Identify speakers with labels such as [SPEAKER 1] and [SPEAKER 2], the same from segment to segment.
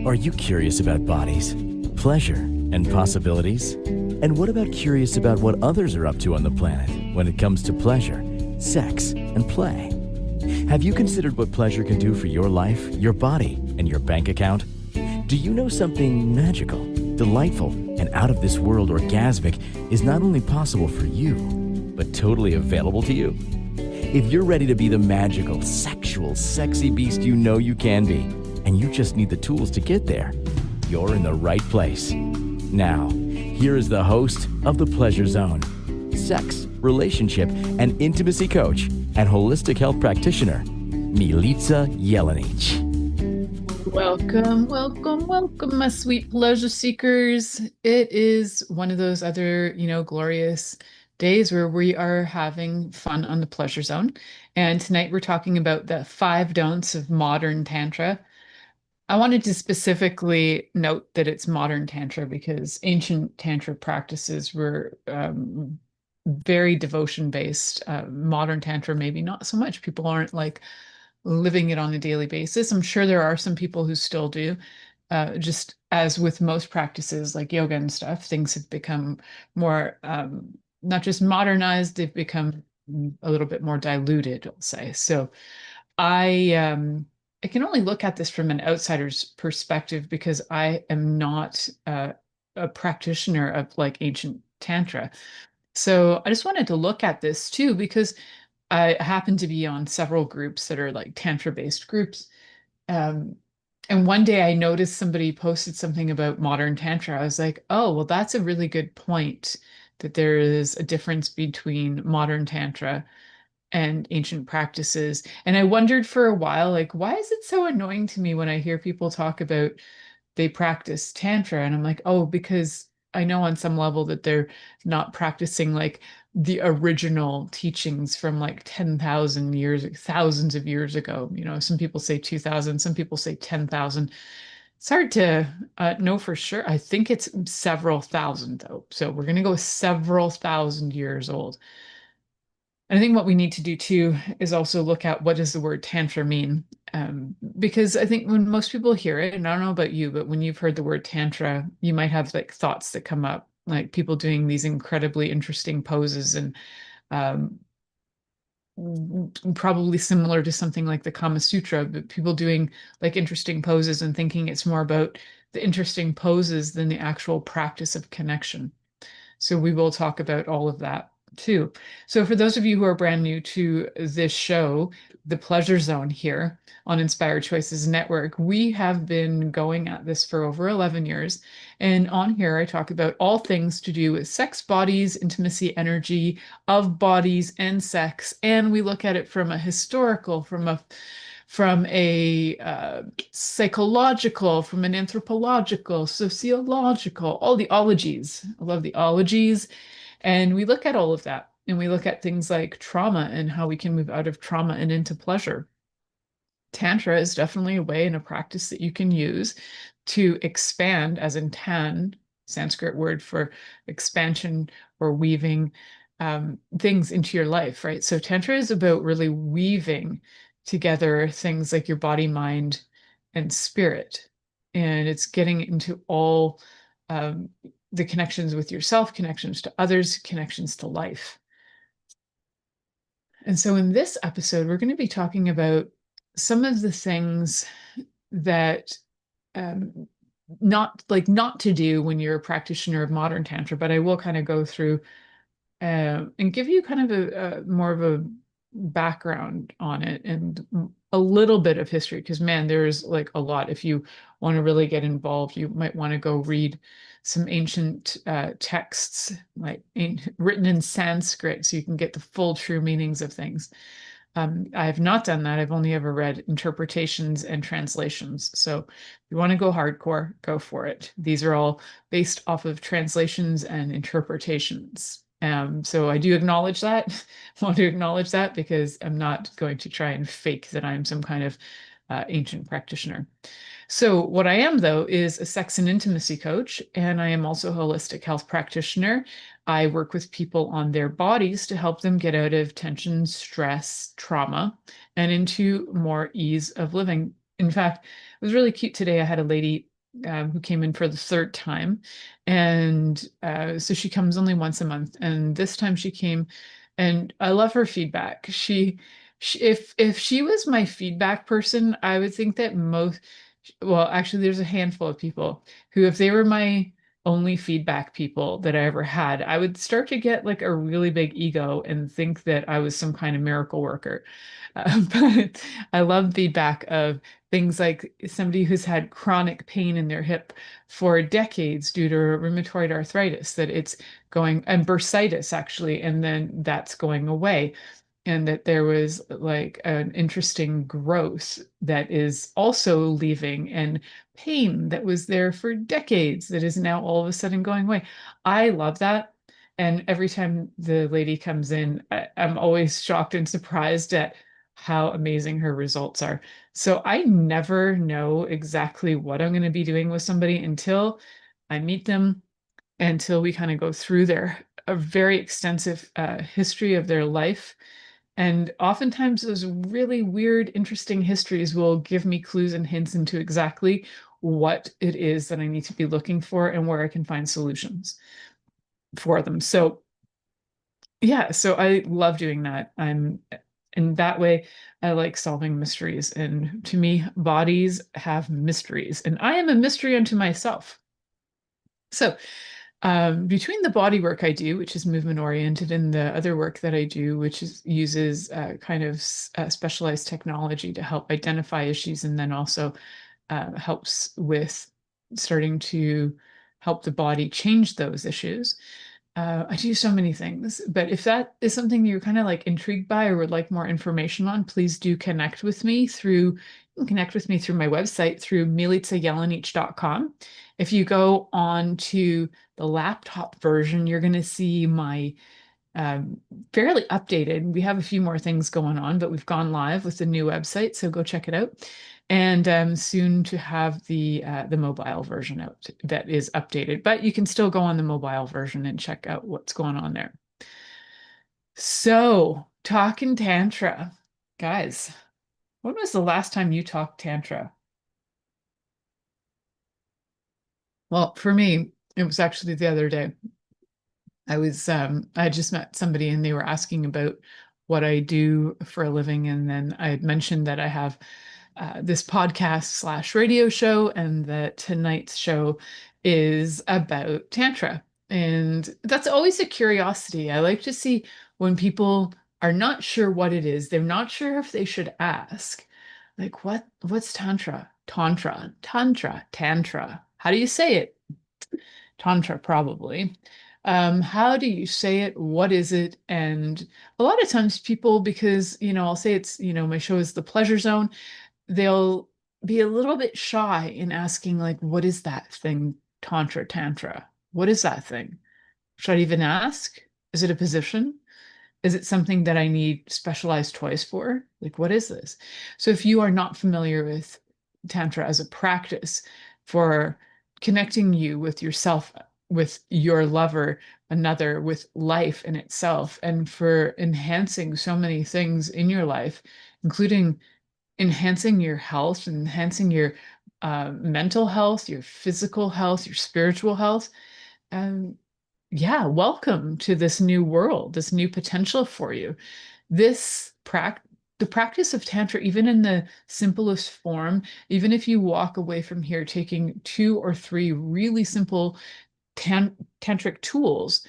[SPEAKER 1] Are you curious about bodies, pleasure, and possibilities? And what about curious about what others are up to on the planet when it comes to pleasure, sex, and play? Have you considered what pleasure can do for your life, your body, and your bank account? Do you know something magical, delightful, and out of this world orgasmic is not only possible for you, but totally available to you? If you're ready to be the magical, sexual, sexy beast you know you can be, and you just need the tools to get there, you're in the right place. Now, here is the host of The Pleasure Zone, sex, relationship, and intimacy coach and holistic health practitioner, Milica Jelenic.
[SPEAKER 2] Welcome, welcome, welcome, my sweet pleasure seekers. It is one of those other, glorious days where we are having fun on the pleasure zone. And tonight we're talking about the 5 don'ts of modern Tantra. I wanted to specifically note that it's modern Tantra because ancient Tantra practices were very devotion based. Modern Tantra, maybe not so much. People aren't like living it on a daily basis. I'm sure there are some people who still do. Just as with most practices like yoga and stuff, things have become more not just modernized, they've become a little bit more diluted, I'll say. So I can only look at this from an outsider's perspective because I am not a practitioner of like ancient Tantra. So I just wanted to look at this too because I happen to be on several groups that are like Tantra-based groups. Um, and one day I noticed somebody posted something about modern Tantra. I was like, oh, well, that's a really good point that there is a difference between modern Tantra and ancient practices. And I wondered for a while, like, why is it so annoying to me when I hear people talk about they practice Tantra? And I'm like, oh, because I know on some level that they're not practicing like the original teachings from like 10,000 years, thousands of years ago. Some people say 2,000, some people say 10,000. It's hard to know for sure. I think it's several thousand, though. So we're going to go several thousand years old. And I think what we need to do too is also look at what does the word tantra mean? Because I think when most people hear it, and I don't know about you, but when you've heard the word tantra, you might have like thoughts that come up, like people doing these incredibly interesting poses and um, probably similar to something like the Kama Sutra, but people doing like interesting poses and thinking it's more about the interesting poses than the actual practice of connection. So we will talk about all of that too. So for those of you who are brand new to this show, The Pleasure Zone here on Inspired Choices Network, we have been going at this for over 11 years. And on here, I talk about all things to do with sex, bodies, intimacy, energy of bodies and sex. And we look at it from a historical, from a psychological, from an anthropological, sociological, all the ologies. I love the ologies. And we look at all of that. And we look at things like trauma and how we can move out of trauma and into pleasure. Tantra is definitely a way and a practice that you can use to expand, as in tan, Sanskrit word for expansion or weaving things into your life, right? So Tantra is about really weaving together things like your body, mind, and spirit. And it's getting into all um, the connections with yourself, connections to others, connections to life. And so in this episode, we're going to be talking about some of the things that um, not to do when you're a practitioner of modern Tantra, but I will kind of go through and give you kind of a more of a background on it and a little bit of history because man, there's like a lot. If you want to really get involved, you might want to go read some ancient texts like written in Sanskrit so you can get the full true meanings of things. I have not done that. I've only ever read interpretations and translations. So if you want to go hardcore, go for it. These are all based off of translations and interpretations. So I do acknowledge that, want to acknowledge that because I'm not going to try and fake that I'm some kind of ancient practitioner. So what I am, though, is a sex and intimacy coach, and I am also a holistic health practitioner. I work with people on their bodies to help them get out of tension, stress, trauma, and into more ease of living. In fact, it was really cute today. I had a lady who came in for the third time. And so she comes only once a month. And this time she came, and I love her feedback. If she was my feedback person, I would think that well, actually, there's a handful of people who, if they were my only feedback people that I ever had, I would start to get like a really big ego and think that I was some kind of miracle worker. But I love feedback of things like somebody who's had chronic pain in their hip for decades due to rheumatoid arthritis, that it's going, and bursitis actually, and then that's going away. And that there was like an interesting growth that is also leaving, and pain that was there for decades that is now all of a sudden going away. I love that. And every time the lady comes in, I'm always shocked and surprised at how amazing her results are. So I never know exactly what I'm going to be doing with somebody until I meet them, until we kind of go through their a very extensive history of their life. And oftentimes, those really weird, interesting histories will give me clues and hints into exactly what it is that I need to be looking for and where I can find solutions for them. So, yeah, so I love doing that. I'm in that way, I like solving mysteries. And to me, bodies have mysteries, and I am a mystery unto myself. So, between the body work I do, which is movement oriented, and the other work that I do, which uses kind of specialized technology to help identify issues, and then also helps with starting to help the body change those issues. I do so many things, but if that is something you're kind of like intrigued by or would like more information on, please do connect with me through, you can connect with me through my website through milicajelenic.com. If you go on to the laptop version, you're going to see my um, fairly updated. We have a few more things going on, but we've gone live with the new website, so go check it out. And soon to have the mobile version out that is updated, but you can still go on the mobile version and check out what's going on there. So, talking Tantra. Guys, when was the last time you talked Tantra? Well, for me, it was actually the other day. I just met somebody and they were asking about what I do for a living. And then I had mentioned that I have this podcast slash radio show, and that tonight's show is about Tantra. And that's always a curiosity. I like to see when people are not sure what it is, they're not sure if they should ask, like, what's Tantra? Tantra. How do you say it? Tantra, probably. How do you say it? What is it? And a lot of times people, because, I'll say it's, my show is the pleasure zone, they'll be a little bit shy in asking, like, what is that thing, Tantra? What is that thing? Should I even ask? Is it a position? Is it something that I need specialized toys for? Like, what is this? So if you are not familiar with Tantra as a practice for connecting you with yourself, with your lover, another, with life in itself, and for enhancing so many things in your life, including enhancing your health, enhancing your mental health, your physical health, your spiritual health, um, yeah, welcome to this new world, this new potential for you. This the practice of Tantra, even in the simplest form, even if you walk away from here taking two or three really simple tantric tools,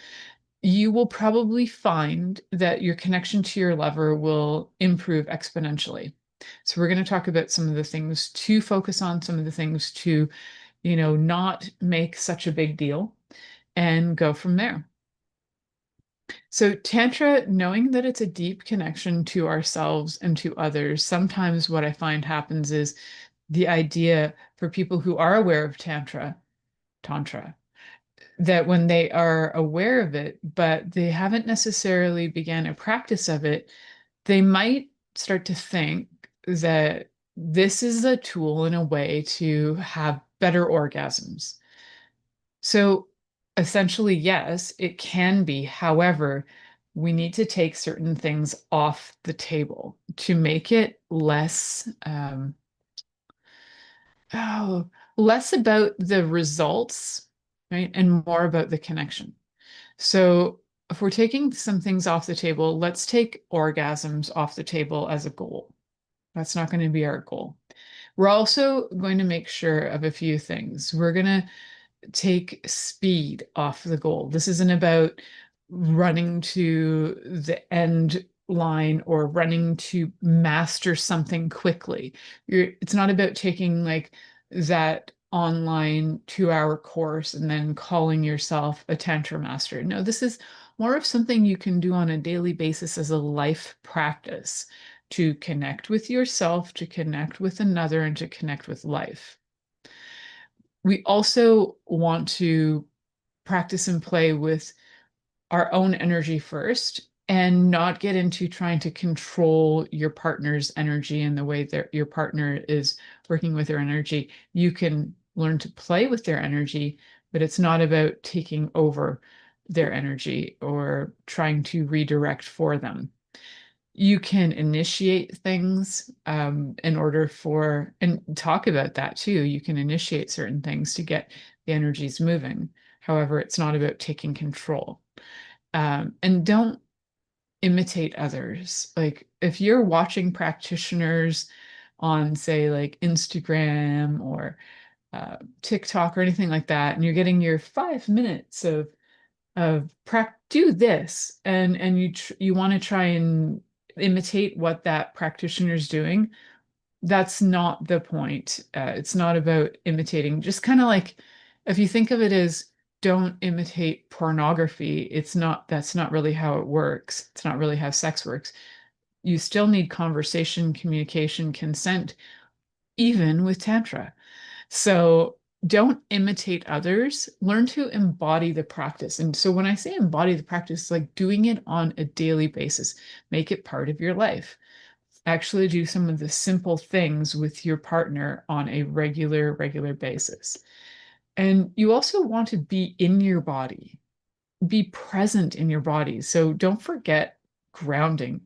[SPEAKER 2] you will probably find that your connection to your lover will improve exponentially. So we're going to talk about some of the things to focus on, some of the things to, not make such a big deal, and go from there. So, Tantra, knowing that it's a deep connection to ourselves and to others, sometimes what I find happens is the idea for people who are aware of Tantra, that when they are aware of it, but they haven't necessarily began a practice of it, they might start to think that this is a tool in a way to have better orgasms. So essentially, yes, it can be. However, we need to take certain things off the table to make it less Oh, less about the results, right? And more about the connection. So if we're taking some things off the table, let's take orgasms off the table as a goal. That's not going to be our goal. We're also going to make sure of a few things. We're going to take speed off the goal. This isn't about running to the end line or running to master something quickly. It's not about taking like that online 2 hour course and then calling yourself a tantra master. No, this is more of something you can do on a daily basis as a life practice to connect with yourself, to connect with another, and to connect with life. We also want to practice and play with our own energy first and not get into trying to control your partner's energy and the way that your partner is working with their energy. You can learn to play with their energy, but it's not about taking over their energy or trying to redirect for them. You can initiate things in order for, and talk about that too. You can initiate certain things to get the energies moving. However, it's not about taking control. And don't imitate others. Like if you're watching practitioners on, say, like Instagram or TikTok or anything like that, and you're getting your 5 minutes of do this, and you want to try and imitate what that practitioner's doing, that's not the point. It's not about imitating. Just kind of like if you think of it as don't imitate pornography, that's not really how it works. It's not really how sex works. You still need conversation, communication, consent, even with Tantra. So don't imitate others, learn to embody the practice. And so when I say embody the practice, like doing it on a daily basis, make it part of your life. Actually do some of the simple things with your partner on a regular basis. And you also want to be in your body, be present in your body. So don't forget grounding.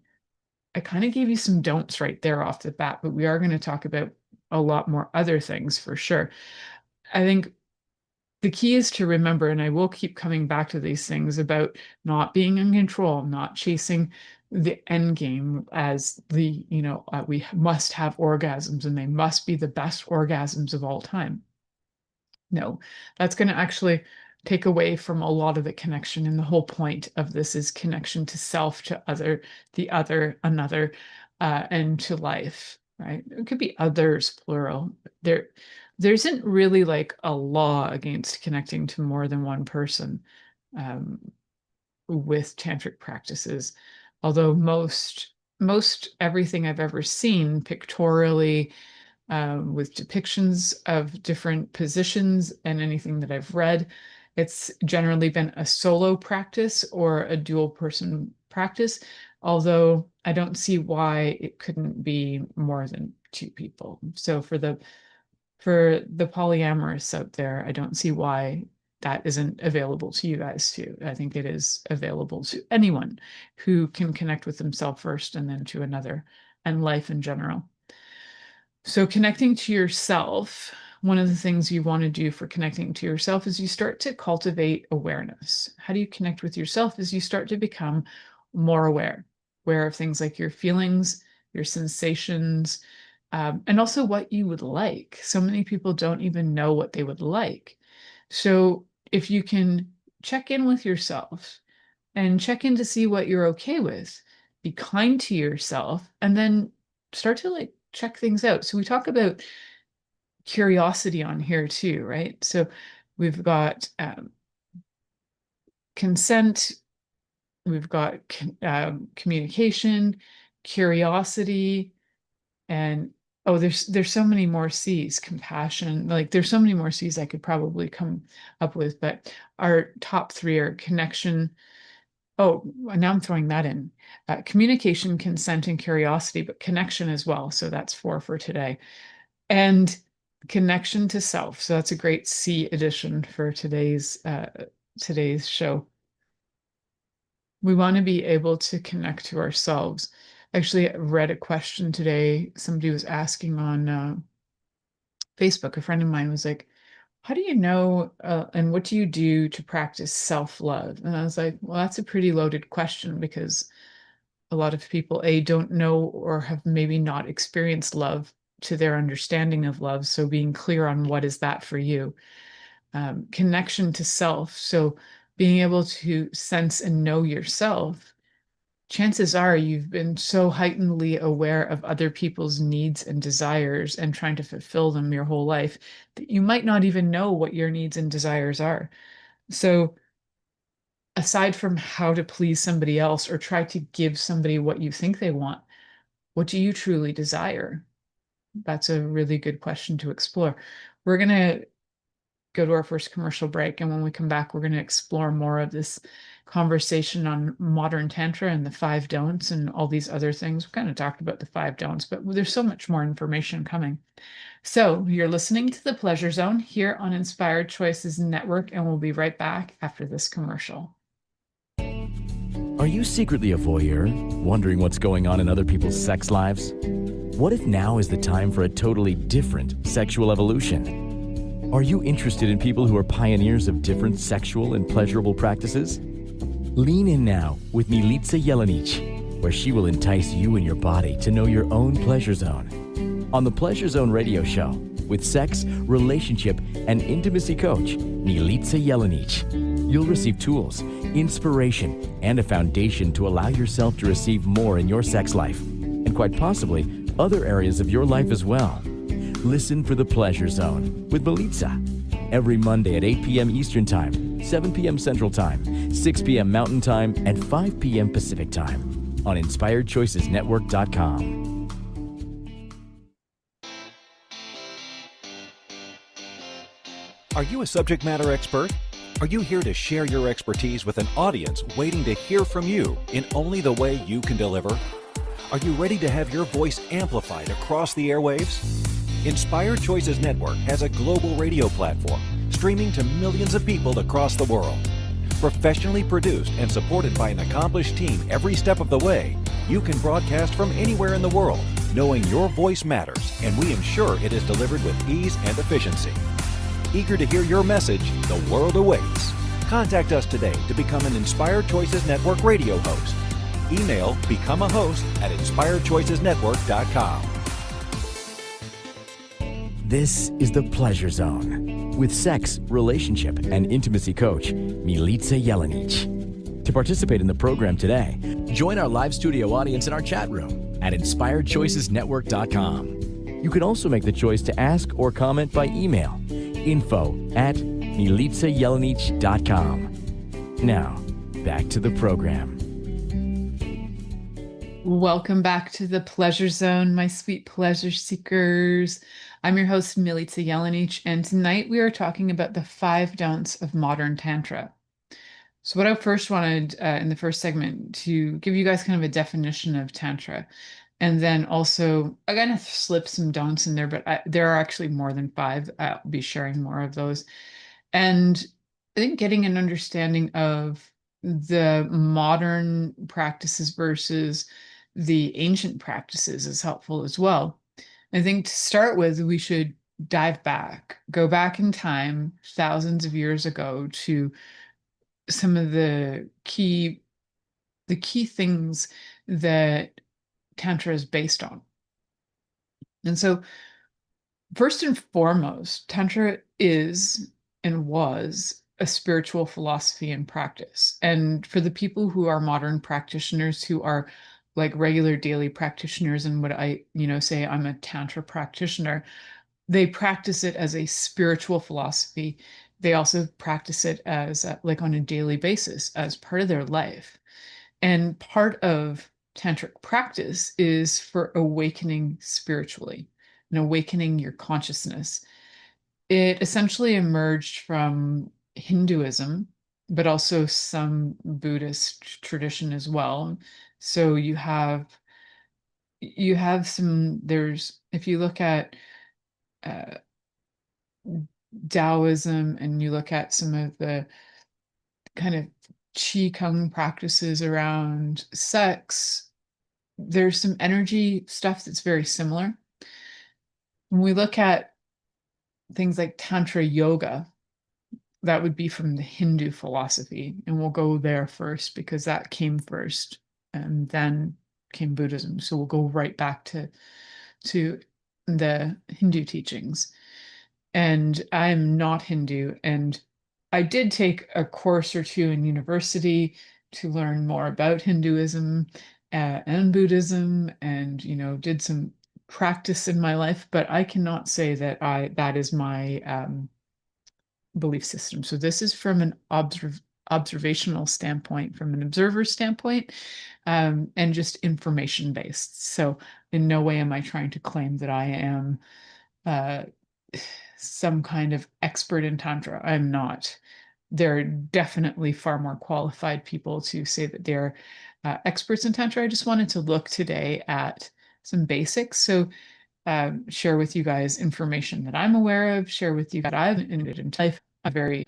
[SPEAKER 2] I kind of gave you some don'ts right there off the bat, but we are going to talk about a lot more other things for sure. I think the key is to remember, and I will keep coming back to these things about not being in control, not chasing the end game as we must have orgasms and they must be the best orgasms of all time. No, that's going to actually take away from a lot of the connection. And the whole point of this is connection to self, to other, the other, another, and to life, right? It could be others, plural. There isn't really like a law against connecting to more than one person um, with tantric practices, although most everything I've ever seen pictorially with depictions of different positions and anything that I've read. It's generally been a solo practice or a dual person practice, although I don't see why it couldn't be more than two people. So for the polyamorous out there, I don't see why that isn't available to you guys too. I think it is available to anyone who can connect with themselves first and then to another and life in general. So connecting to yourself, one of the things you want to do for connecting to yourself is you start to cultivate awareness. How do you connect with yourself? Is you start to become more aware of things like your feelings, your sensations, and also what you would like. So many people don't even know what they would like. So if you can check in with yourself and check in to see what you're okay with, be kind to yourself, and then start to like check things out. So we talk about curiosity on here too, right? So we've got consent, we've got communication, curiosity, and oh, there's so many more C's, compassion. Like there's so many more C's I could probably come up with, but our top three are connection. Oh, now I'm throwing that in. Communication, consent, and curiosity, but connection as well. So that's four for today. And connection to self. So that's a great C addition for today's show. We want to be able to connect to ourselves. Actually, I read a question today. Somebody was asking on Facebook, a friend of mine was like, how do you know and what do you do to practice self-love? And I was like, well, that's a pretty loaded question because a lot of people, A, don't know or have maybe not experienced love to their understanding of love. So being clear on what is that for you. Connection to self. So being able to sense and know yourself, chances are you've been so heightenedly aware of other people's needs and desires and trying to fulfill them your whole life that you might not even know what your needs and desires are. So, aside from how to please somebody else or try to give somebody what you think they want, what do you truly desire? That's a really good question to explore. We're going to go to our first commercial break. And when we come back, we're going to explore more of this conversation on modern Tantra and the five don'ts and all these other things. We kind of talked about the five don'ts, but there's so much more information coming. So you're listening to The Pleasure Zone here on Inspired Choices Network, and we'll be right back after this commercial.
[SPEAKER 1] Are you secretly a voyeur, wondering what's going on in other people's sex lives? What if now is the time for a totally different sexual evolution? Are you interested in people who are pioneers of different sexual and pleasurable practices? Lean in now with Milica Jelenic, where she will entice you and your body to know your own pleasure zone. On the Pleasure Zone radio show, with sex, relationship, and intimacy coach, Milica Jelenic, you'll receive tools, inspiration, and a foundation to allow yourself to receive more in your sex life, and quite possibly other areas of your life as well. Listen for The Pleasure Zone with Milica every Monday at 8 p.m. Eastern Time, 7 p.m. Central Time, 6 p.m. Mountain Time, and 5 p.m. Pacific Time on InspiredChoicesNetwork.com.
[SPEAKER 3] Are you a subject matter expert? Are you here to share your expertise with an audience waiting to hear from you in only the way you can deliver? Are you ready to have your voice amplified across the airwaves? Inspired Choices Network has a global radio platform streaming to millions of people across the world. Professionally produced and supported by an accomplished team every step of the way, you can broadcast from anywhere in the world, knowing your voice matters, and we ensure it is delivered with ease and efficiency. Eager to hear your message, the world awaits. Contact us today to become an Inspired Choices Network radio host. Email become a host at inspiredchoicesnetwork.com.
[SPEAKER 1] This is The Pleasure Zone with sex, relationship, and intimacy coach, Milica Jelenic. To participate in the program today, join our live studio audience in our chat room at InspiredChoicesNetwork.com. You can also make the choice to ask or comment by email, info@MilicaJelenic.com. Now, back to the program.
[SPEAKER 2] Welcome back to The Pleasure Zone, my sweet pleasure seekers. I'm your host, Milica Jelenic, and tonight we are talking about the 5 don'ts of modern Tantra. So what I first wanted in the first segment to give you guys kind of a definition of Tantra, and then also I kind of slipped some don'ts in there, but there are actually more than 5. I'll be sharing more of those. And I think getting an understanding of the modern practices versus the ancient practices is helpful as well. I think to start with, we should dive back, go back in time thousands of years ago to some of the key things that Tantra is based on. And so first and foremost, Tantra is and was a spiritual philosophy and practice. And for the people who are modern practitioners, who are like regular daily practitioners, and what I, say I'm a Tantra practitioner, they practice it as a spiritual philosophy. They also practice it as like on a daily basis as part of their life. And part of tantric practice is for awakening spiritually and awakening your consciousness. It essentially emerged from Hinduism, but also some Buddhist tradition as well. So you have some, there's, if you look at Taoism and you look at some of the kind of Qigong practices around sex, there's some energy stuff that's very similar. When we look at things like Tantra yoga, that would be from the Hindu philosophy. And we'll go there first because that came first and then came Buddhism. So we'll go right back to the Hindu teachings. And I'm not Hindu. And I did take a course or two in university to learn more about Hinduism and Buddhism, and did some practice in my life, but I cannot say that that is my belief system. So this is from an observational standpoint, from an observer standpoint, and just information based. So in no way am I trying to claim that I am uh, some kind of expert in Tantra. I'm not. There are definitely far more qualified people to say that they're experts in Tantra. I just wanted to look today at some basics. So share with you guys information that I'm aware of, share with you that I've ended in life, a very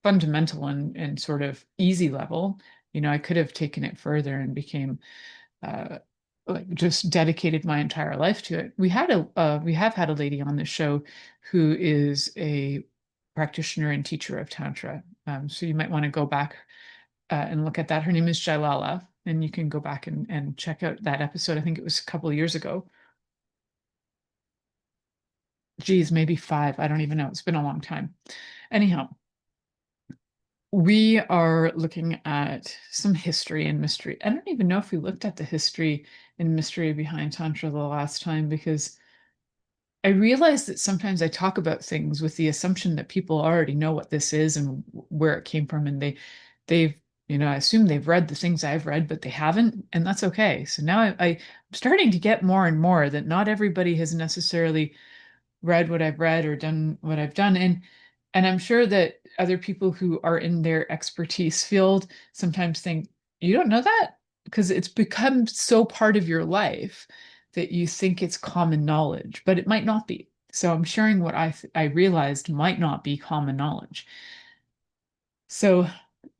[SPEAKER 2] fundamental and sort of easy level. I could have taken it further and became like just dedicated my entire life to it. We have had a lady on the show who is a practitioner and teacher of Tantra. So you might want to go back and look at that. Her name is Jalala, and you can go back and check out that episode. I think it was a couple of years ago. Geez, maybe 5. I don't even know. It's been a long time. Anyhow, we are looking at some history and mystery. I don't even know if we looked at the history and mystery behind Tantra the last time, because I realize that sometimes I talk about things with the assumption that people already know what this is and where it came from, and they've I assume they've read the things I've read, but they haven't, and that's okay. So now I'm starting to get more and more that not everybody has necessarily read what I've read or done what I've done. And I'm sure that other people who are in their expertise field sometimes think, you don't know that? Because it's become so part of your life that you think it's common knowledge, but it might not be. So I'm sharing what I realized might not be common knowledge. So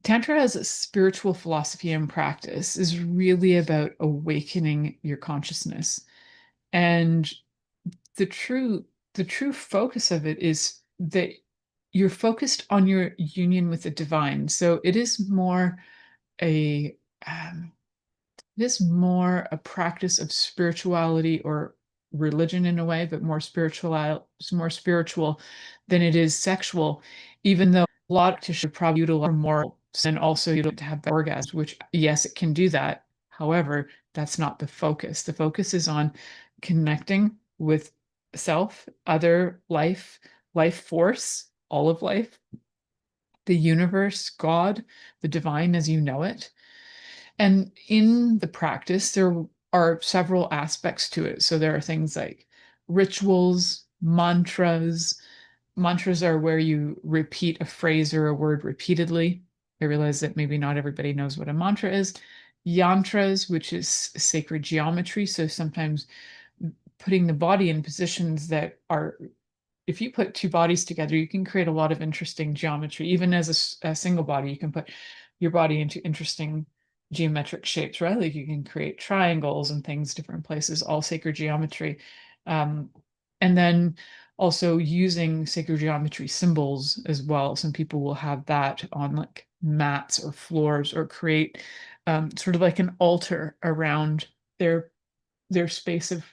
[SPEAKER 2] Tantra as a spiritual philosophy and practice is really about awakening your consciousness. And the true the true focus of it is that you're focused on your union with the divine. So it is more a practice of spirituality or religion in a way, but more spiritual than it is sexual, even though a lot should probably utilize more, and also you don't have orgasms, which yes, it can do that. However, that's not the focus. The focus is on connecting with self, other life, life force, all of life, the universe, God, the divine as you know it. And in the practice, there are several aspects to it. So there are things like rituals, mantras. Mantras are where you repeat a phrase or a word repeatedly. I realize that maybe not everybody knows what a mantra is. Yantras, which is sacred geometry. So sometimes putting the body in positions that are, if you put two bodies together, you can create a lot of interesting geometry. Even as a single body, you can put your body into interesting geometric shapes, right? Like you can create triangles and things, different places, all sacred geometry. And then also using sacred geometry symbols as well. Some people will have that on like mats or floors, or create sort of like an altar around their space of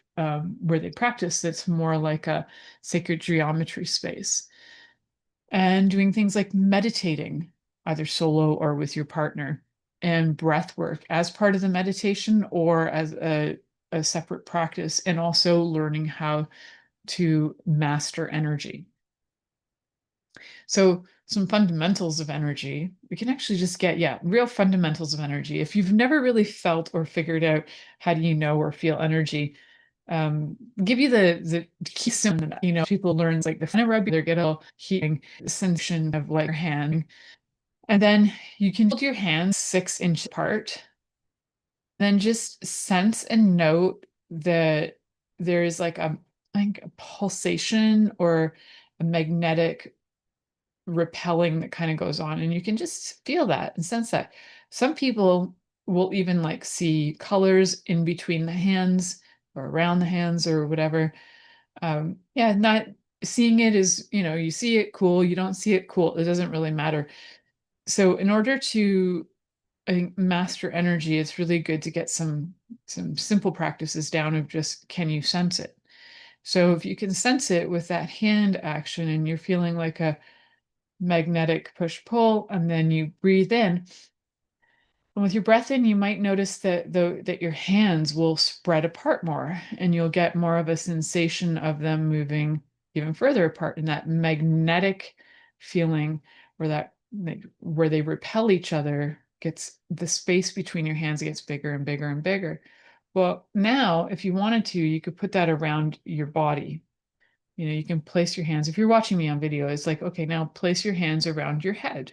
[SPEAKER 2] where they practice, that's more like a sacred geometry space. And doing things like meditating, either solo or with your partner, and breath work as part of the meditation or as a separate practice, and also learning how to master energy. So some fundamentals of energy, we can actually just get, real fundamentals of energy. If you've never really felt or figured out how do you know or feel energy, give you the key symptom that, people learn, like the kind of rub, they get a heating sensation of like your hand. And then you can hold your hands 6 inches apart. Then just sense and note that there is like a pulsation or a magnetic repelling that kind of goes on, and you can just feel that and sense that. Some people will even like see colors in between the hands or around the hands or whatever. Not seeing it is, you see it, cool. You don't see it, cool. It doesn't really matter. So in order to, I think, master energy, it's really good to get some simple practices down of just, can you sense it? So if you can sense it with that hand action and you're feeling like a magnetic push-pull, and then you breathe in. And with your breath in, you might notice that your hands will spread apart more, and you'll get more of a sensation of them moving even further apart, in that magnetic feeling where they repel each other, gets the space between your hands gets bigger and bigger and bigger. Well, now if you wanted to, you could put that around your body. You can place your hands, if you're watching me on video, it's like, okay, now place your hands around your head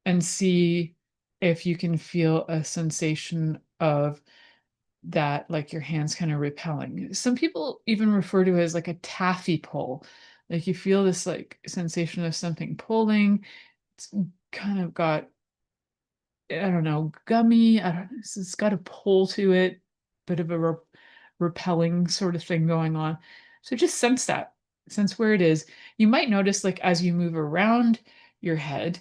[SPEAKER 2] and see if you can feel a sensation of that, like your hands kind of repelling. Some people even refer to it as like a taffy pull. Like you feel this like sensation of something pulling. It's kind of got, I don't know, gummy. I don't, it's got a pull to it, bit of a repelling sort of thing going on. So just sense that, sense where it is. You might notice, like as you move around your head,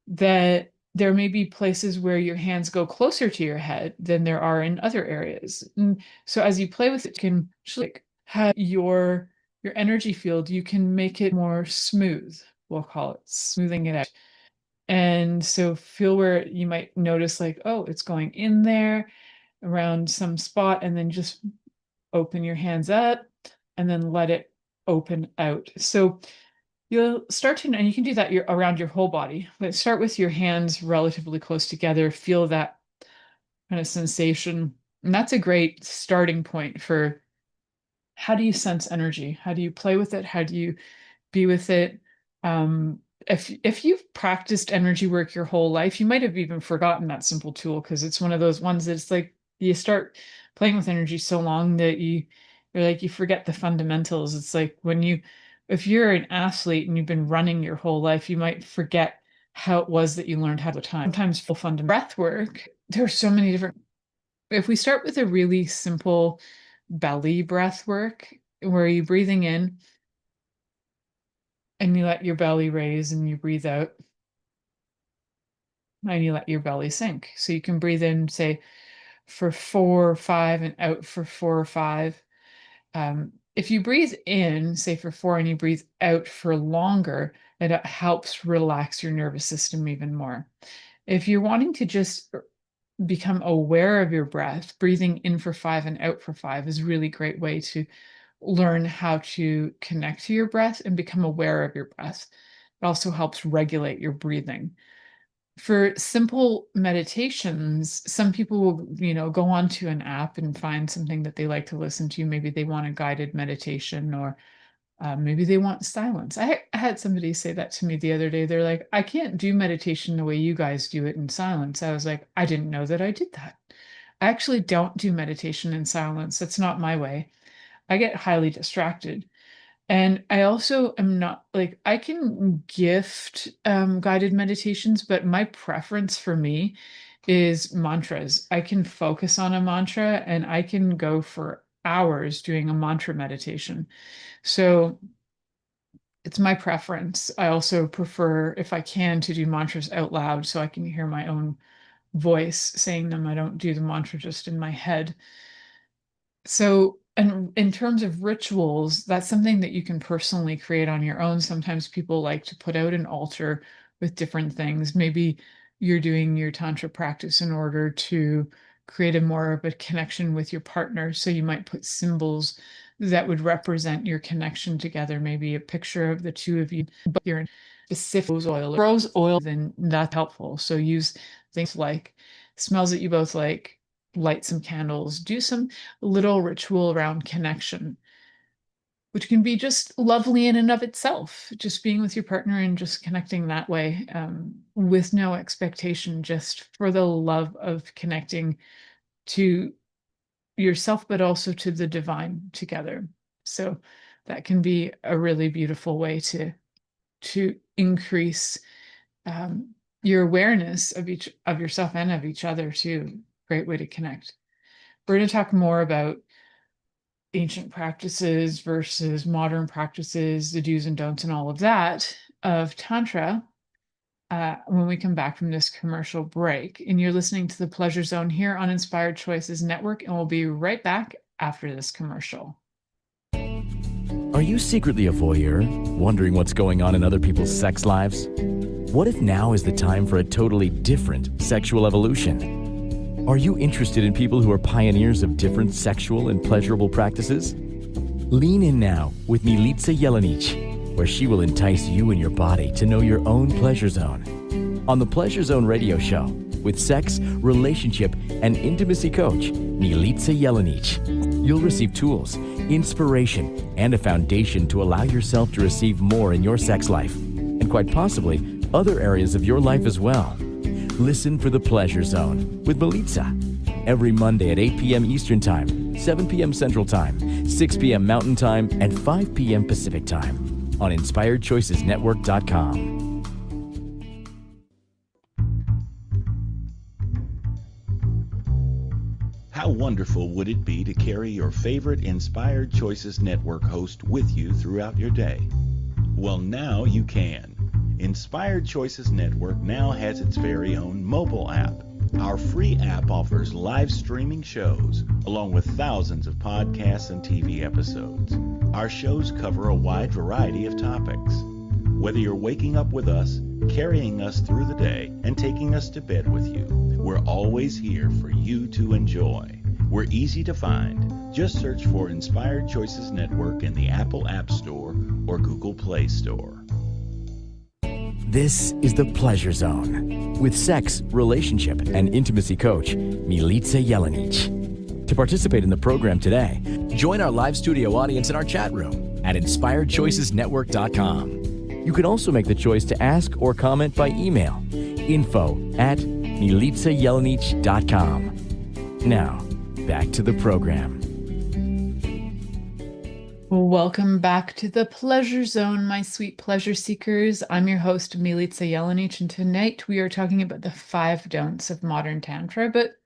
[SPEAKER 2] that there may be places where your hands go closer to your head than there are in other areas. And so as you play with it, you can like have your energy field, you can make it more smooth. We'll call it smoothing it out. And so feel where you might notice, like, oh, it's going in there around some spot, and then just open your hands up and then let it open out. So you'll start to, and you can do that around your whole body, but start with your hands relatively close together. Feel that kind of sensation. And that's a great starting point for, how do you sense energy? How do you play with it? How do you be with it? If you've practiced energy work your whole life, you might have even forgotten that simple tool, because it's one of those ones that's like, you start playing with energy so long that you're like, you forget the fundamentals. It's like if you're an athlete and you've been running your whole life, you might forget how it was that you learned how to time. Sometimes full fundamental breath work. There are so many different. If we start with a really simple belly breath work, where you're breathing in and you let your belly raise and you breathe out and you let your belly sink. So you can breathe in, say, for 4 or 5 and out for 4 or 5. If you breathe in, say, for 4 and you breathe out for longer, it helps relax your nervous system even more. If you're wanting to just become aware of your breath, breathing in for 5 and out for 5 is a really great way to learn how to connect to your breath and become aware of your breath. It also helps regulate your breathing. For simple meditations, some people will, go onto an app and find something that they like to listen to. Maybe they want a guided meditation, or maybe they want silence. I had somebody say that to me the other day. They're like, I can't do meditation the way you guys do it in silence. I was like, I didn't know that I did that. I actually don't do meditation in silence. That's not my way. I get highly distracted. And I also am not like, I can gift guided meditations, but my preference for me is mantras. I can focus on a mantra and I can go for hours doing a mantra meditation. So it's my preference. I also prefer, if I can, to do mantras out loud so I can hear my own voice saying them. I don't do the mantra just in my head. So, and in terms of rituals, that's something that you can personally create on your own. Sometimes people like to put out an altar with different things. Maybe you're doing your Tantra practice in order to create a more of a connection with your partner. So you might put symbols that would represent your connection together. Maybe a picture of the two of you, but you're in specific rose oil, then that's helpful. So use things like smells that you both like, light some candles, do some little ritual around connection, which can be just lovely in and of itself. Just being with your partner and just connecting that way, with no expectation, just for the love of connecting to yourself, but also to the divine together. So that can be a really beautiful way to increase your awareness of yourself and of each other too. Great way to connect. We're going to talk more about ancient practices versus modern practices, the do's and don'ts, and all of that of Tantra when we come back from this commercial break. And you're listening to the Pleasure Zone here on Inspired Choices Network, and we'll be right back after this commercial.
[SPEAKER 1] Are you secretly a voyeur, wondering what's going on in other people's sex lives? What if now is the time for a totally different sexual evolution? Are you interested in people who are pioneers of different sexual and pleasurable practices? Lean in now with Milica Jelenic, where she will entice you and your body to know your own pleasure zone. On the Pleasure Zone radio show, with sex, relationship, and intimacy coach, Milica Jelenic, you'll receive tools, inspiration, and a foundation to allow yourself to receive more in your sex life, and quite possibly other areas of your life as well. Listen for the Pleasure Zone with Milica every Monday at 8 p.m. Eastern Time, 7 p.m. Central Time, 6 p.m. Mountain Time, and 5 p.m. Pacific Time on InspiredChoicesNetwork.com.
[SPEAKER 4] How wonderful would it be to carry your favorite Inspired Choices Network host with you throughout your day? Well, now you can. Inspired Choices Network now has its very own mobile app. Our free app offers live streaming shows, along with thousands of podcasts and TV episodes. Our shows cover a wide variety of topics. Whether you're waking up with us, carrying us through the day, and taking us to bed with you, we're always here for you to enjoy. We're easy to find. Just search for Inspired Choices Network in the Apple App Store or Google Play Store.
[SPEAKER 1] This is the Pleasure Zone with sex, relationship, and intimacy coach, Milica Jelenic. To participate in the program today, join our live studio audience in our chat room at InspiredChoicesNetwork.com. You can also make the choice to ask or comment by email, info@milicajelenic.com. Now, back to the program.
[SPEAKER 2] Welcome back to the Pleasure Zone, my sweet pleasure seekers. I'm your host, Milica Jelenic, and tonight we are talking about the 5 don'ts of modern Tantra, but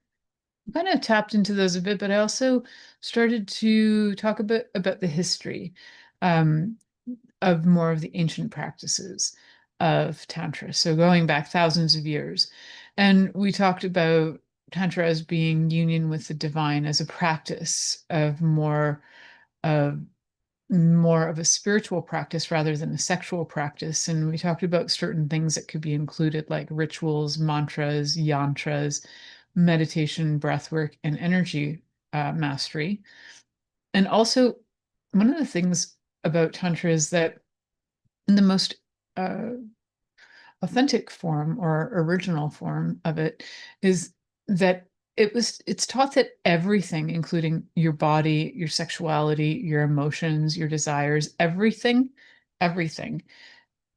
[SPEAKER 2] I kind of tapped into those a bit, but I also started to talk a bit about the history of more of the ancient practices of Tantra. So going back thousands of years. And we talked about Tantra as being union with the divine, as a practice of more of a spiritual practice rather than a sexual practice. And we talked about certain things that could be included, like rituals, mantras, yantras, meditation, breathwork, and energy mastery. And also, one of the things about Tantra is that in the most authentic form or original form of it is that it's taught that everything, including your body, your sexuality, your emotions, your desires, everything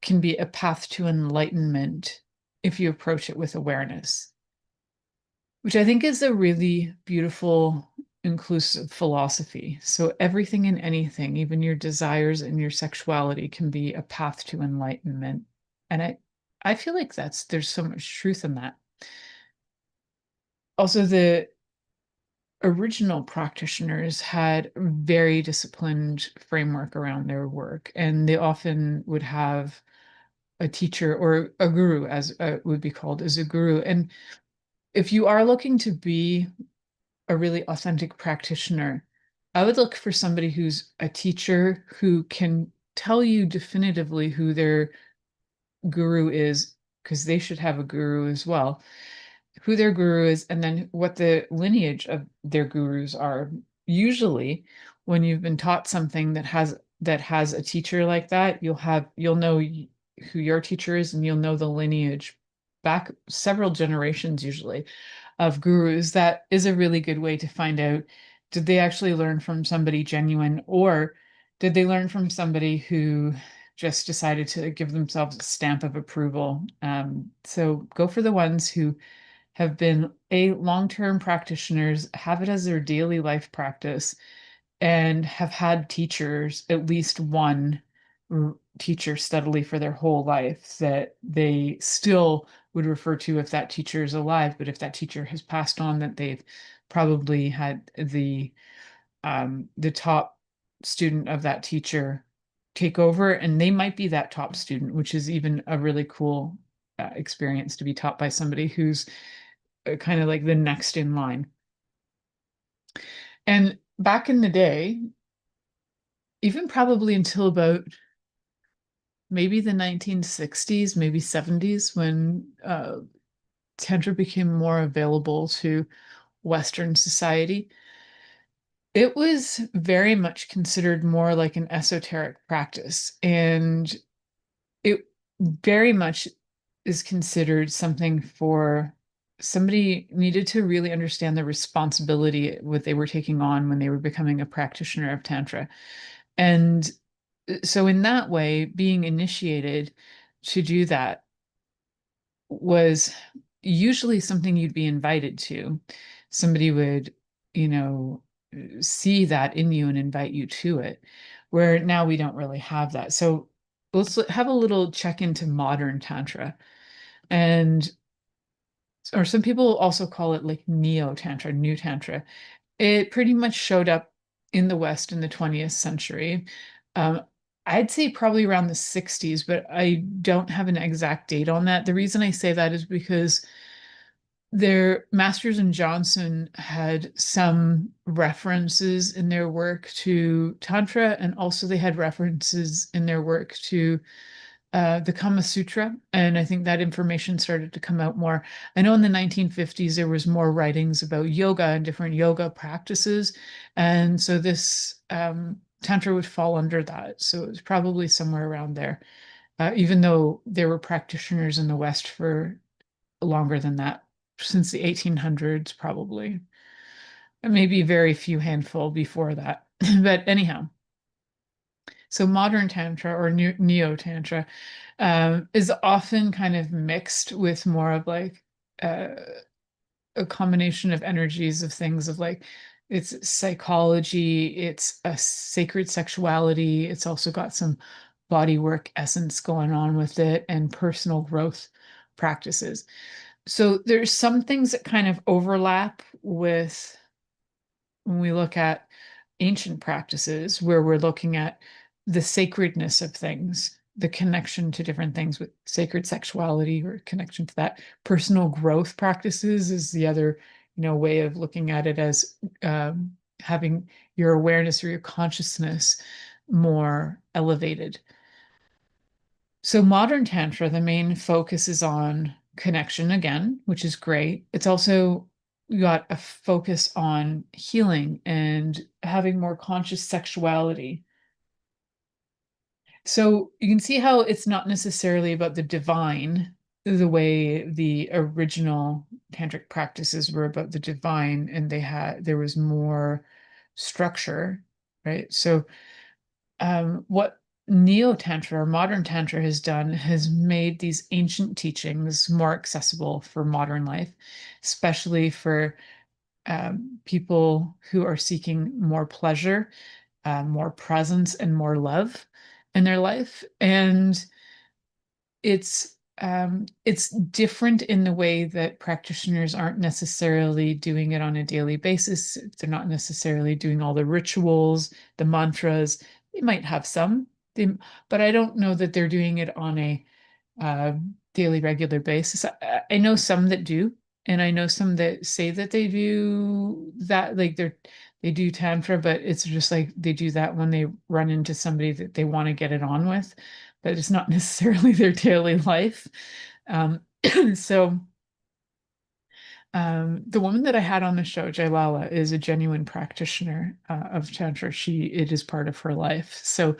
[SPEAKER 2] can be a path to enlightenment if you approach it with awareness, which I think is a really beautiful, inclusive philosophy. So everything and anything, even your desires and your sexuality, can be a path to enlightenment. And I feel like there's so much truth in that. Also, the original practitioners had a very disciplined framework around their work, and they often would have a teacher or a guru, as would be called as a guru. And if you are looking to be a really authentic practitioner, I would look for somebody who's a teacher who can tell you definitively who their guru is, because they should have a guru as well, who their guru is, and then what the lineage of their gurus are. Usually, when you've been taught something that has a teacher like that, you'll know who your teacher is, and you'll know the lineage back several generations, usually, of gurus. That is a really good way to find out, did they actually learn from somebody genuine, or did they learn from somebody who just decided to give themselves a stamp of approval? So go for the ones who have been long-term practitioners, have it as their daily life practice, and have had teachers, at least one teacher steadily for their whole life that they still would refer to if that teacher is alive. But if that teacher has passed on, that they've probably had the the top student of that teacher take over, and they might be that top student, which is even a really cool experience to be taught by somebody who's kind of like the next in line. And back in the day, even probably until about maybe the 1960s, maybe 70s, when Tantra became more available to Western society, it was very much considered more like an esoteric practice. And it very much is considered something for somebody needed to really understand the responsibility what they were taking on when they were becoming a practitioner of Tantra. And so in that way, being initiated to do that was usually something you'd be invited to. Somebody would, you know, see that in you and invite you to it, where now we don't really have that. So let's have a little check into modern Tantra. And, or some people also call it like neo Tantra, new Tantra. It pretty much showed up in the West in the 20th century. Um, I'd say probably around the 60s, but I don't have an exact date on that. The reason I say that is because their Masters and Johnson had some references in their work to Tantra, and also they had references in their work to the Kama Sutra. And I think that information started to come out more. I know in the 1950s, there was more writings about yoga and different yoga practices. And so this Tantra would fall under that. So it was probably somewhere around there, even though there were practitioners in the West for longer than that, since the 1800s, probably. Maybe very few handful before that. But anyhow, so modern Tantra or Neo Tantra is often kind of mixed with more of like a combination of energies of things of like it's psychology, it's a sacred sexuality, it's also got some body work essence going on with it, and personal growth practices. So there's some things that kind of overlap with when we look at ancient practices, where we're looking at the sacredness of things, the connection to different things with sacred sexuality or connection to that. Personal growth practices is the other, way of looking at it, as having your awareness or your consciousness more elevated. So modern Tantra, the main focus is on connection again, which is great. It's also got a focus on healing and having more conscious sexuality. So you can see how it's not necessarily about the divine, the way the original tantric practices were about the divine, and there was more structure, right? So what Neo Tantra or modern Tantra has done has made these ancient teachings more accessible for modern life, especially for people who are seeking more pleasure, more presence, and more love in their life. And it's different in the way that practitioners aren't necessarily doing it on a daily basis. They're not necessarily doing all the rituals, the mantras. They might have some, but I don't know that they're doing it on a uh, daily, regular basis. I know some that do, and I know some that say that they do that, like they do tantra, but it's just like they do that when they run into somebody that they want to get it on with, but it's not necessarily their daily life. Um, so the woman that I had on the show, Jailala, is a genuine practitioner of Tantra. It is part of her life. So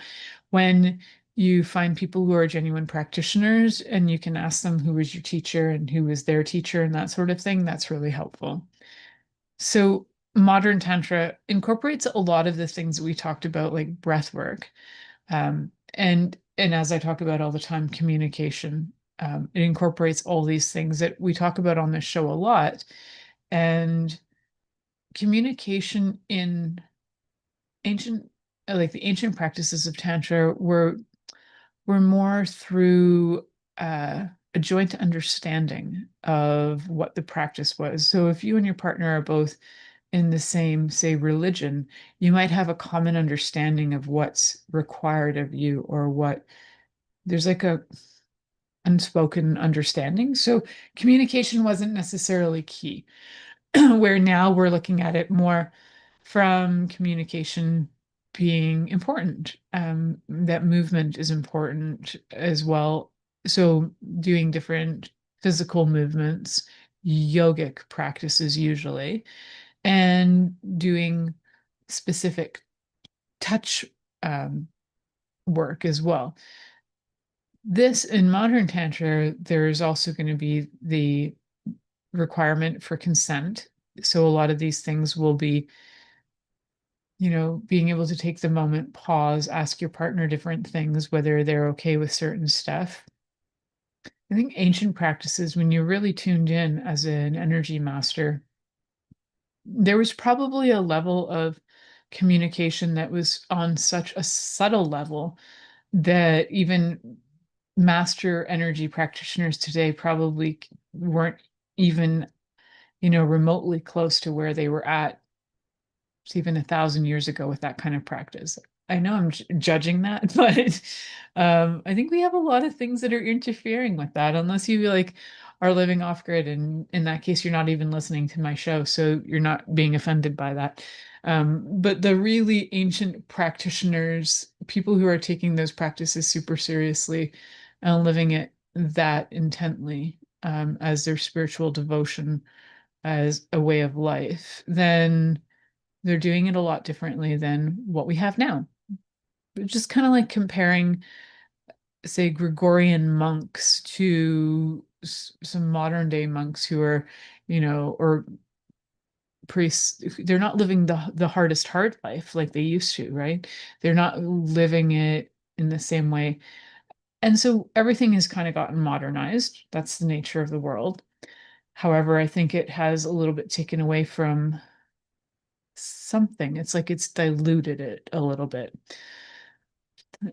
[SPEAKER 2] when you find people who are genuine practitioners and you can ask them who was your teacher and who was their teacher and that sort of thing, that's really helpful. So modern Tantra incorporates a lot of the things that we talked about, like breath work. And as I talk about all the time, communication. It incorporates all these things that we talk about on this show a lot. And communication in ancient, like the ancient practices of Tantra were more through a joint understanding of what the practice was. So if you and your partner are both in the same, say, religion, you might have a common understanding of what's required of you, or what there's like a unspoken understanding. So communication wasn't necessarily key, where now we're looking at it more from communication being important, that movement is important as well. So doing different physical movements, yogic practices usually, and doing specific touch work as well. This in modern tantra, there's also going to be the requirement for consent. So a lot of these things will be, being able to take the moment, pause, ask your partner different things, whether they're okay with certain stuff. I think ancient practices, when you're really tuned in as an energy master, there was probably a level of communication that was on such a subtle level that even master energy practitioners today probably weren't even, remotely close to where they were at even 1,000 years ago with that kind of practice. I know I'm judging that, but I think we have a lot of things that are interfering with that, unless you like are living off grid. And in that case, you're not even listening to my show, so you're not being offended by that. But the really ancient practitioners, people who are taking those practices super seriously and living it that intently, as their spiritual devotion, as a way of life, then they're doing it a lot differently than what we have now. Just kind of like comparing, say, Gregorian monks to some modern day monks who are, or priests. They're not living the hardest hard life like they used to, right? They're not living it in the same way. And so everything has kind of gotten modernized. That's the nature of the world. However, I think it has a little bit taken away from something. It's like it's diluted it a little bit.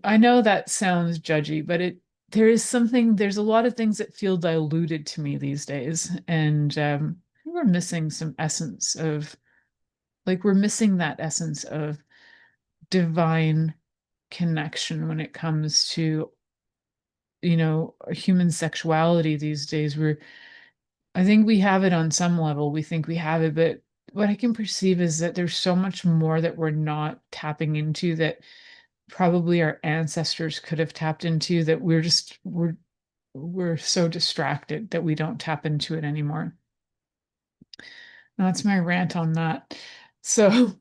[SPEAKER 2] I know that sounds judgy, but there's a lot of things that feel diluted to me these days. And we're missing some essence of, like, we're missing that essence of divine connection when it comes to, human sexuality these days. I think we have it on some level. We think we have it, but what I can perceive is that there's so much more that we're not tapping into, that probably our ancestors could have tapped into, that we're so distracted that we don't tap into it anymore. That's my rant on that. So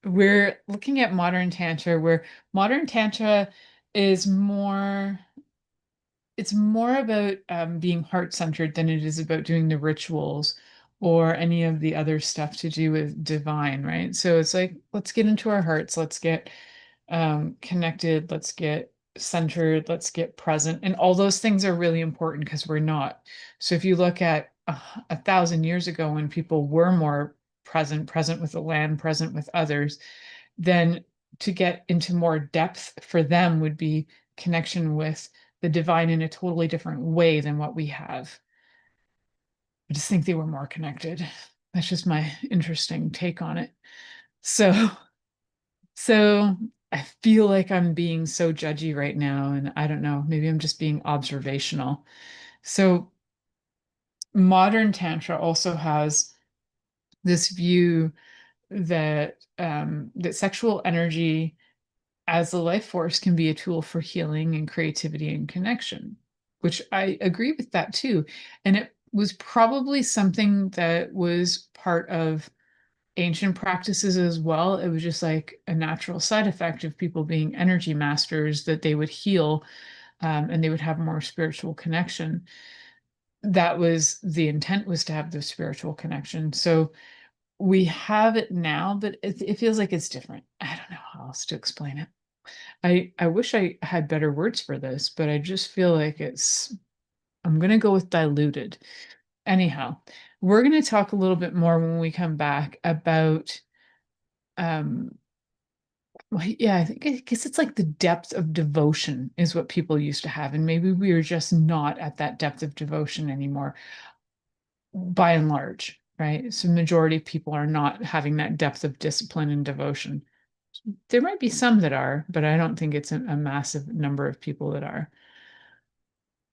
[SPEAKER 2] we're looking at modern tantra, where modern tantra is more it's more about being heart-centered than it is about doing the rituals or any of the other stuff to do with divine, right? So it's like, let's get into our hearts, let's get connected, let's get centered, let's get present. And all those things are really important because we're not. So if you look at 1,000 years ago, when people were more present with the land, present with others, then to get into more depth for them would be connection with the divine in a totally different way than what we have. I just think they were more connected. That's just my interesting take on it. So I feel like I'm being so judgy right now, and I don't know, maybe I'm just being observational. So modern tantra also has this view that that sexual energy as a life force can be a tool for healing and creativity and connection, which I agree with that too. And it was probably something that was part of ancient practices as well. It was just like a natural side effect of people being energy masters, that they would heal, and they would have more spiritual connection. That was the intent, was to have the spiritual connection. So we have it now, but it feels like it's different. I don't know how else to explain it. I wish I had better words for this, but I just feel like I'm going to go with diluted. Anyhow, we're going to talk a little bit more when we come back about, well, yeah, I guess it's like the depth of devotion is what people used to have. And maybe we are just not at that depth of devotion anymore, by and large, right? So majority of people are not having that depth of discipline and devotion. There might be some that are, but I don't think it's a massive number of people that are.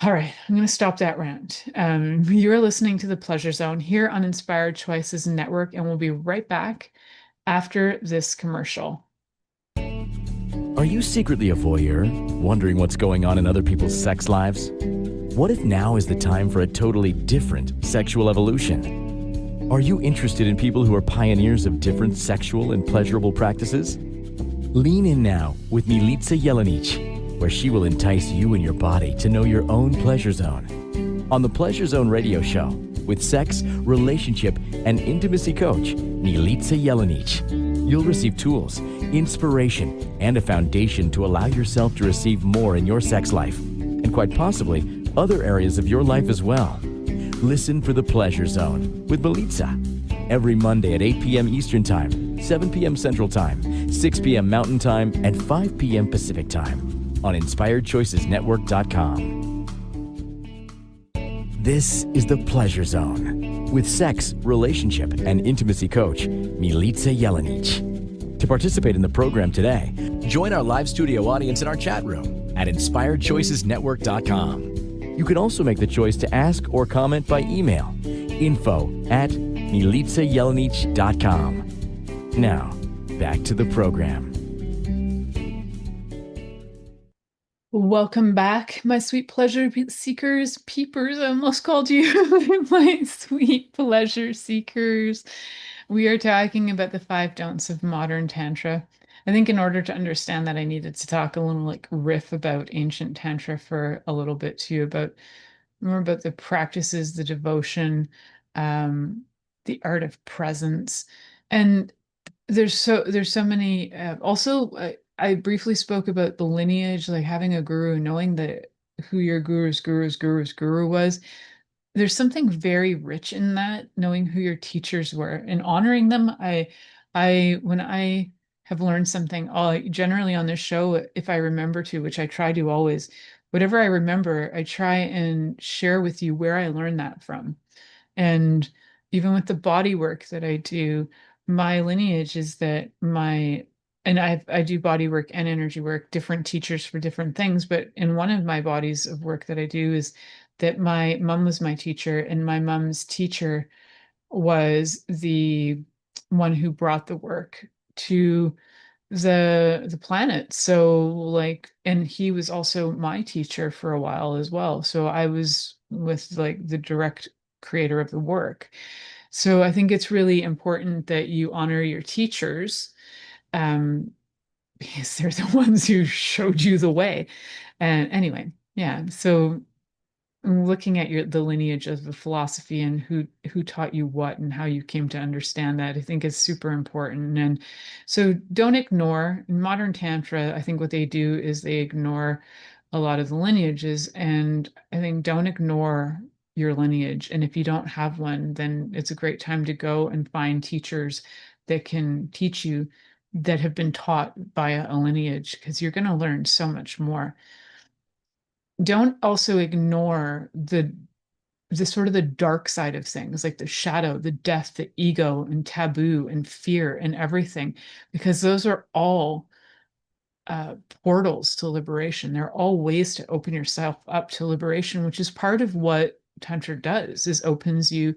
[SPEAKER 2] All right, I'm going to stop that rant. You're listening to The Pleasure Zone here on Inspired Choices Network, and we'll be right back after this commercial.
[SPEAKER 1] Are you secretly a voyeur, wondering what's going on in other people's sex lives? What if now is the time for a totally different sexual evolution? Are you interested in people who are pioneers of different sexual and pleasurable practices? Lean in now with Milica Jelenic, where she will entice you and your body to know your own pleasure zone. On the Pleasure Zone radio show, with sex, relationship, and intimacy coach, Milica Jelenic, you'll receive tools, inspiration, and a foundation to allow yourself to receive more in your sex life, and quite possibly other areas of your life as well. Listen for The Pleasure Zone with Milica every Monday at 8 p.m. Eastern Time, 7 p.m. Central Time, 6 p.m. Mountain Time, and 5 p.m. Pacific Time on InspiredChoicesNetwork.com. This is The Pleasure Zone with sex, relationship, and intimacy coach, Milica Jelenic. To participate in the program today, join our live studio audience in our chat room at InspiredChoicesNetwork.com. You can also make the choice to ask or comment by email, info@MilicaJelenic.com. Now, back to the program.
[SPEAKER 2] Welcome back, my sweet pleasure seekers, peepers. I almost called you my sweet pleasure seekers. We are talking about the 5 don'ts of modern Tantra. I think in order to understand that, I needed to talk a little riff about ancient Tantra for a little bit too, about more about the practices, the devotion, the art of presence. And there's so many, I briefly spoke about the lineage, like having a guru, knowing that who your guru's guru was. There's something very rich in that, knowing who your teachers were and honoring them. When I have learned something, generally on this show, if I remember to, which I try to always, whatever I remember, I try and share with you where I learned that from. And even with the body work that I do, my lineage is that I do body work and energy work, different teachers for different things. But in one of my bodies of work that I do is that my mom was my teacher, and my mom's teacher was the one who brought the work to the planet. So and he was also my teacher for a while as well. So I was with the direct creator of the work. So I think it's really important that you honor your teachers, because they're the ones who showed you the way. And anyway, yeah. So looking at the lineage of the philosophy and who taught you what and how you came to understand that, I think is super important. And so don't ignore in modern Tantra. I think what they do is they ignore a lot of the lineages, and I think don't ignore your lineage. And if you don't have one, then it's a great time to go and find teachers that can teach you, that have been taught by a lineage, because you're going to learn so much more. Don't also ignore the sort of the dark side of things, like the shadow, the death, the ego, and taboo, and fear, and everything, because those are all portals to liberation. They're all ways to open yourself up to liberation, which is part of what Tantra does, is opens you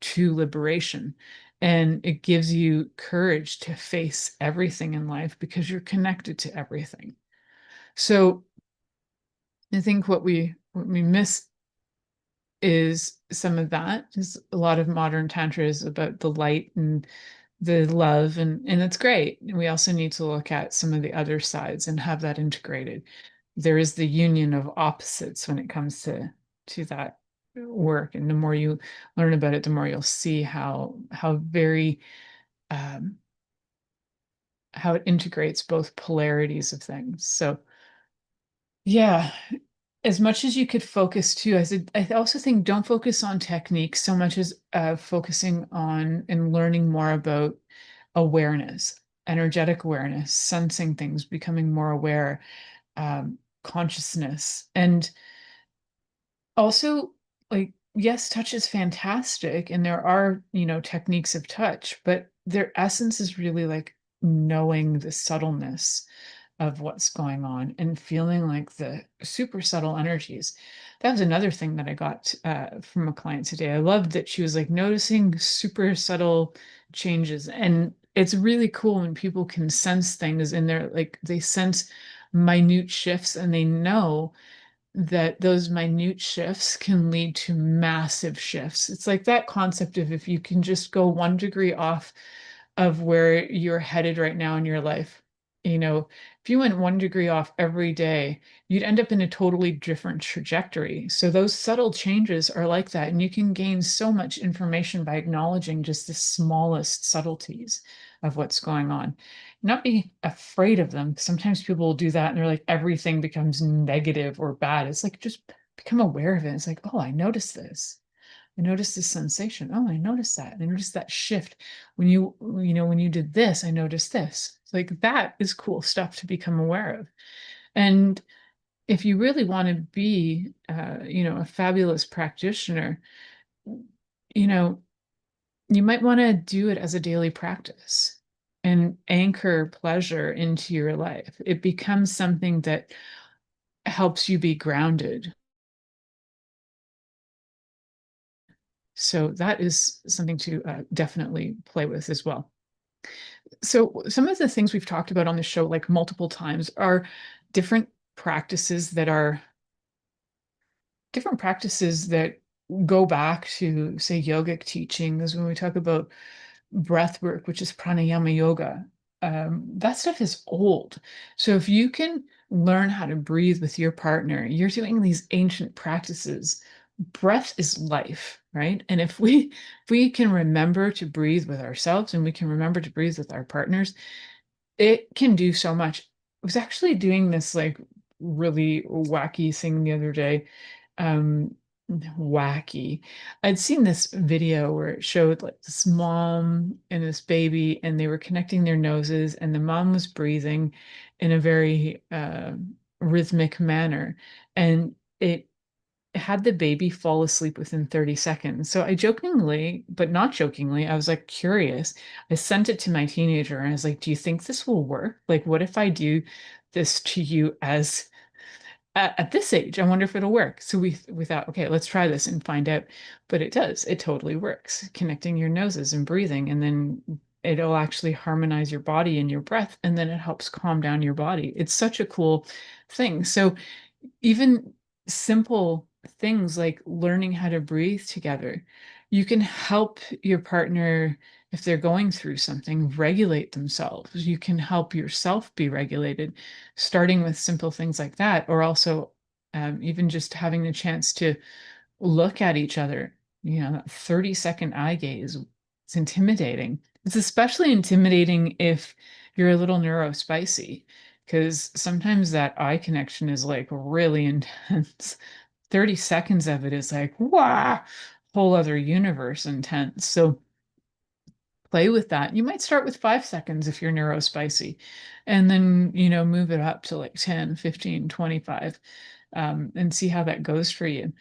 [SPEAKER 2] to liberation. And it gives you courage to face everything in life because you're connected to everything. So I think what we miss is some of that. Is a lot of modern Tantra is about the light and the love, and it's great. And we also need to look at some of the other sides and have that integrated. There is the union of opposites when it comes to that work, and the more you learn about it, the more you'll see how very how it integrates both polarities of things. So yeah, as much as you could focus too, I also think don't focus on technique so much as focusing on and learning more about awareness, energetic awareness, sensing things, becoming more aware, consciousness, and also yes, touch is fantastic, and there are, techniques of touch, but their essence is really like knowing the subtleness of what's going on and feeling like the super subtle energies. That was another thing that I got from a client today. I loved that she was like noticing super subtle changes. And it's really cool when people can sense things in their, like, they sense minute shifts and they know that those minute shifts can lead to massive shifts. It's like that concept of if you can just go 1 degree off of where you're headed right now in your life. If you went 1 degree off every day, you'd end up in a totally different trajectory. So those subtle changes are like that. And you can gain so much information by acknowledging just the smallest subtleties of what's going on. Not be afraid of them. Sometimes people will do that and they're like, everything becomes negative or bad. It's like, just become aware of it. It's like, oh, I noticed this. I noticed this sensation. Oh, I noticed that. I noticed that shift. When you did this, I noticed this. It's like, that is cool stuff to become aware of. And if you really want to be, a fabulous practitioner, you know, you might want to do it as a daily practice and anchor pleasure into your life. It becomes something that helps you be grounded. So that is something to definitely play with as well. So some of the things we've talked about on the show, like multiple times, are different practices that are different practices that go back to, say, yogic teachings. When we talk about breath work, which is pranayama yoga, that stuff is old. So if you can learn how to breathe with your partner, you're doing these ancient practices. Breath is life, right? And if we can remember to breathe with ourselves and we can remember to breathe with our partners, it can do so much. I was actually doing this like really wacky thing the other day. Um, Wacky. I'd seen this video where it showed like this mom and this baby, and they were connecting their noses, and the mom was breathing in a very rhythmic manner. And it had the baby fall asleep within 30 seconds. So I jokingly, but not jokingly, I was like curious. I sent it to my teenager and I was like, do you think this will work? Like, what if I do this to you as at this age? I wonder if it'll work. So we thought, okay, let's try this and find out. But it does. It totally works. Connecting your noses and breathing, and then it'll actually harmonize your body and your breath, and then it helps calm down your body. It's such a cool thing. So even simple things like learning how to breathe together, you can help your partner if they're going through something, regulate themselves. You can help yourself be regulated, starting with simple things like that, or also even just having the chance to look at each other. That 30-second eye gaze, it's intimidating. It's especially intimidating if you're a little neurospicy, because sometimes that eye connection is like really intense. 30 seconds of it is like, wow, whole other universe intense. So play with that. You might start with 5 seconds if you're neurospicy, and then, move it up to like 10, 15, 25, and see how that goes for you.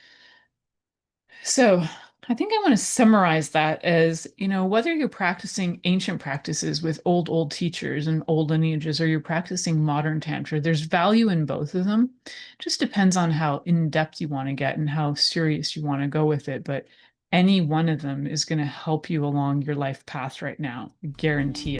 [SPEAKER 2] So I think I want to summarize that as, whether you're practicing ancient practices with old teachers and old lineages, or you're practicing modern Tantra, there's value in both of them. Just depends on how in depth you want to get and how serious you want to go with it. But any one of them is going to help you along your life path right now, guarantee it.